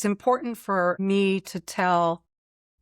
It's important for me to tell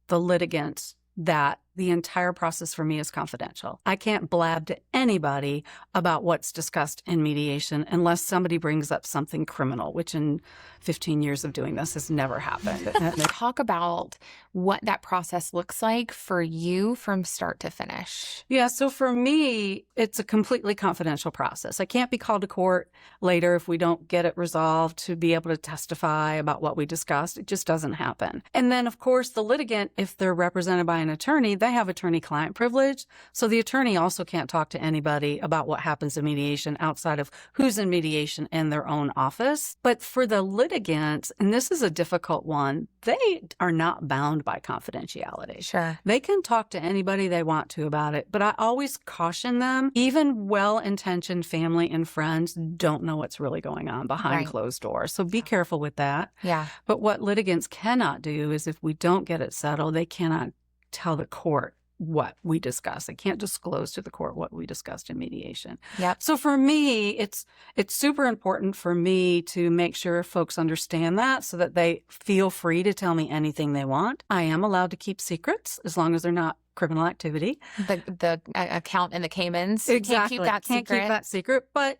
the litigants that the entire process for me is confidential. I can't blab to anybody about what's discussed in mediation unless somebody brings up something criminal, which in 15 years of doing this has never happened. Talk about what that process looks like for you from start to finish. Yeah, so for me, it's a completely confidential process. I can't be called to court later if we don't get it resolved to be able to testify about what we discussed. It just doesn't happen. And then, of course, the litigant, if they're represented by an attorney, they have attorney-client privilege. So the attorney also can't talk to anybody about what happens in mediation outside of who's in mediation in their own office. But for the litigants, and this is a difficult one, they are not bound by confidentiality. Sure. They can talk to anybody they want to about it, but I always caution them, even well-intentioned family and friends don't know what's really going on behind closed doors. So be careful with that. Yeah. But what litigants cannot do is if we don't get it settled, they cannot tell the court what we discussed. They can't disclose to the court what we discussed in mediation. Yep. So for me, it's super important for me to make sure folks understand that so that they feel free to tell me anything they want. I am allowed to keep secrets as long as they're not criminal activity. The account in the Caymans. Exactly. Can't keep that secret. But,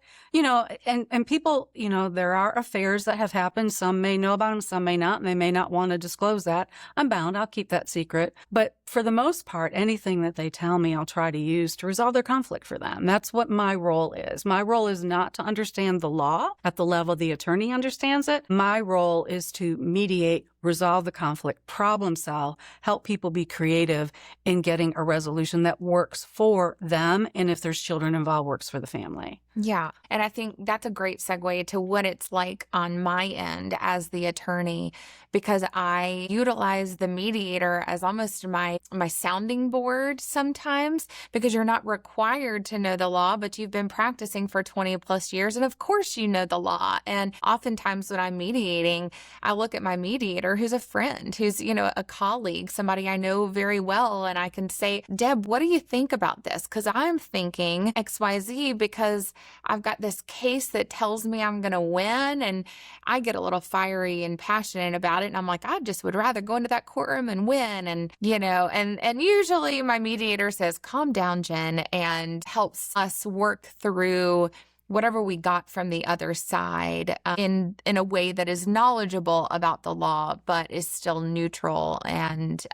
and people, there are affairs that have happened. Some may know about them, some may not, and they may not want to disclose that. I'm bound. I'll keep that secret. But for the most part, anything that they tell me, I'll try to use to resolve their conflict for them. That's what my role is. My role is not to understand the law at the level the attorney understands it. My role is to mediate, resolve the conflict, problem solve, help people be creative in getting a resolution that works for them, and if there's children involved, works for the family. Yeah. And I think that's a great segue to what it's like on my end as the attorney, because I utilize the mediator as almost my sounding board sometimes, because you're not required to know the law, but you've been practicing for 20 plus years. And of course, you know the law. And oftentimes when I'm mediating, I look at my mediator who's a friend, who's, a colleague, somebody I know very well. And I can say, Deb, what do you think about this? Because I'm thinking XYZ because I've got this case that tells me I'm going to win, and I get a little fiery and passionate about it. And I'm like, I just would rather go into that courtroom and win. And, and usually my mediator says, calm down, Jen, and helps us work through whatever we got from the other side in a way that is knowledgeable about the law, but is still neutral and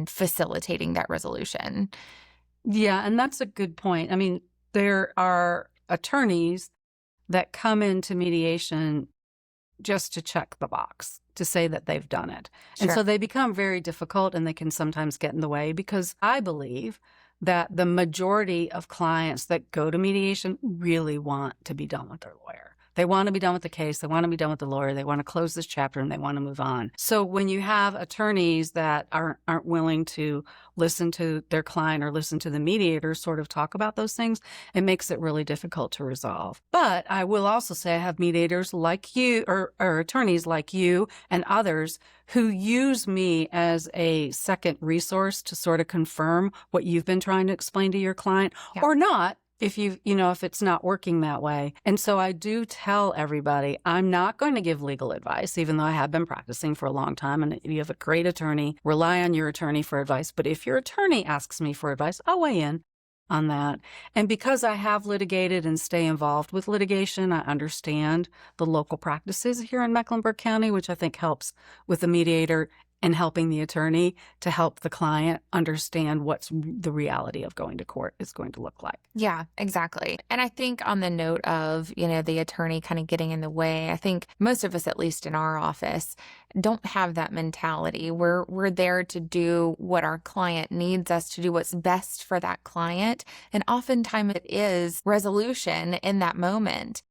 facilitating that resolution. Yeah, and that's a good point. I mean, there are attorneys that come into mediation just to check the box, to say that they've done it. Sure. And so they become very difficult, and they can sometimes get in the way, because I believe that the majority of clients that go to mediation really want to be done with their lawyer. They want to be done with the case. They want to be done with the lawyer. They want to close this chapter and they want to move on. So when you have attorneys that aren't willing to listen to their client or listen to the mediator sort of talk about those things, it makes it really difficult to resolve. But I will also say I have mediators like you or attorneys like you and others who use me as a second resource to sort of confirm what you've been trying to explain to your client or not. If if it's not working that way. And so I do tell everybody, I'm not going to give legal advice, even though I have been practicing for a long time. And if you have a great attorney, rely on your attorney for advice. But if your attorney asks me for advice, I'll weigh in on that. And because I have litigated and stay involved with litigation, I understand the local practices here in Mecklenburg County, which I think helps with the mediator and helping the attorney to help the client understand what's the reality of going to court is going to look like. Yeah, exactly. And I think on the note of, the attorney kind of getting in the way, I think most of us, at least in our office, don't have that mentality. We're there to do what our client needs us to do, what's best for that client. And oftentimes it is resolution in that moment.